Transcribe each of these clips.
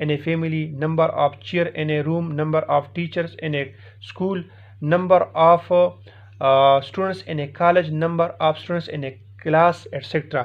in a family, number of chair in a room, number of teachers in a school, number of students in a college, number of students in a class, etc.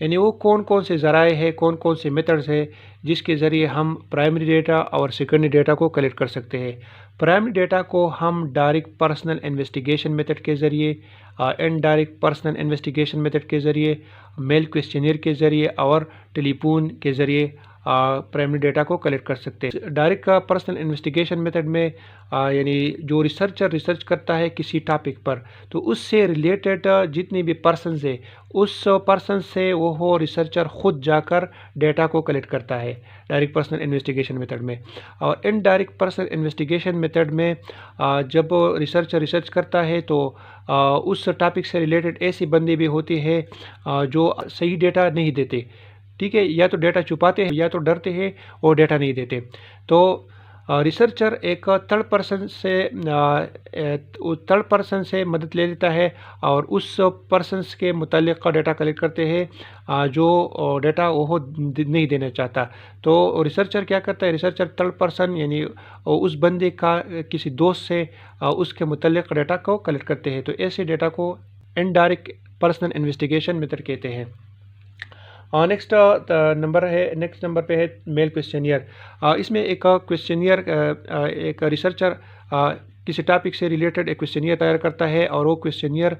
यानी वो कौन कौन से ज़राए हैं, कौन कौन से मेथड्स है जिसके ज़रिए हम प्राइमरी डेटा और सेकेंडरी डेटा को कलेक्ट कर सकते हैं। प्राइमरी डेटा को हम डायरेक्ट पर्सनल इन्वेस्टिगेशन मेथड के ज़रिए, इनडायरेक्ट पर्सनल इन्वेस्टिगेशन मेथड के ज़रिए, मेल क्वेश्चनियर के ज़रिए और टेलीफोन के ज़रिए प्राइमरी डेटा को कलेक्ट कर सकते हैं। डायरेक्ट का पर्सनल इन्वेस्टिगेशन मेथड में यानी जो रिसर्चर रिसर्च करता है किसी टॉपिक पर, तो उससे रिलेटेड जितने भी पर्सन्स है उस पर्सन से वो रिसर्चर ख़ुद जाकर डेटा को कलेक्ट करता है डायरेक्ट पर्सनल इन्वेस्टिगेशन मेथड में। और इनडायरेक्ट पर्सनल इन्वेस्टिगेशन मेथड में जब रिसर्चर रिसर्च करता है तो उस टॉपिक से रिलेटेड ऐसे बंदे भी होते हैं जो सही डेटा नहीं देते, ठीक है, या तो डेटा छुपाते हैं या तो डरते हैं और डेटा नहीं देते। तो रिसर्चर एक थर्ड पर्सन से मदद ले लेता है और उस पर्सन के मुतालिक डेटा कलेक्ट करते हैं जो डेटा वो नहीं देना चाहता। तो रिसर्चर क्या करता है, रिसर्चर थर्ड पर्सन यानी उस बंदे का किसी दोस्त से उसके मुतालिक डेटा को कलेक्ट करते हैं। तो ऐसे डेटा को इनडायरेक्ट पर्सनल इन्वेस्टिगेशन मेथड कहते हैं। नेक्स्ट नंबर पे है मेल क्वेश्चनियर। इसमें एक क्वेश्चनियर एक रिसर्चर किसी टॉपिक से रिलेटेड एक क्वेश्चनियर तैयार करता है और वो क्वेश्चनियर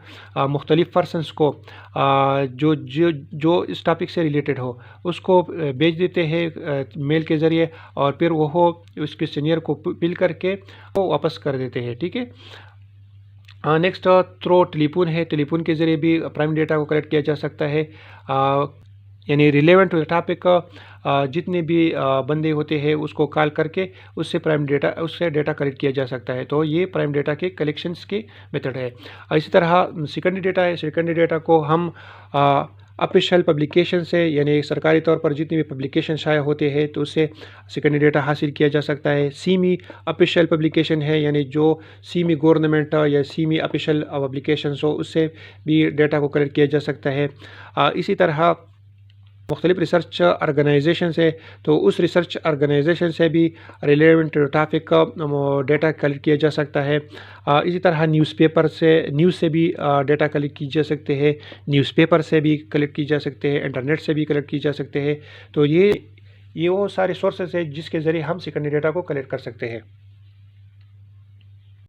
मुख्तलिफ पर्सन्स को जो जो जो इस टॉपिक से रिलेटेड हो उसको भेज देते हैं मेल के ज़रिए, और फिर वो उस क्वेश्चनियर को फिल करके वो वापस कर देते हैं, ठीक है। नेक्स्ट थ्रो टेलीफोन है। टेलीफोन के ज़रिए भी प्राइमरी डेटा को कलेक्ट किया जा सकता है, यानी रिलेवेंट टू द टॉपिक जितने भी बंदे होते हैं उसको कॉल करके उससे डेटा कलेक्ट किया जा सकता है। तो ये प्राइम डेटा के कलेक्शंस के मेथड है। इसी तरह सेकेंडरी डेटा है। सेकेंडरी डेटा को हम ऑफिशियल पब्लिकेशन से, यानी सरकारी तौर पर जितनी भी पब्लिकेशन शाया होते हैं तो उससे सेकेंडरी डेटा हासिल किया जा सकता है। सीमी ऑफिशियल पब्लिकेशन है, यानी जो सीमी गवर्नमेंट या सीमी ऑफिशियल पब्लिकेशन हो उससे भी डेटा को कलेक्ट किया जा सकता है। इसी तरह मुख्तलिफ रिसर्च ऑर्गेनाइजेशन से, तो उस रिसर्च ऑर्गेनाइजेशन से भी रिलेवेंट टॉपिक का डेटा कलेक्ट किया जा सकता है। इसी तरह न्यूज़ से भी डेटा कलेक्ट की जा सकते हैं, न्यूज़पेपर से भी कलेक्ट की जा सकते हैं, इंटरनेट से भी कलेक्ट की जा सकते हैं। तो ये वो सारे सोर्सेज है जिसके ज़रिए हम सेकेंडरी डेटा को कलेक्ट कर सकते हैं।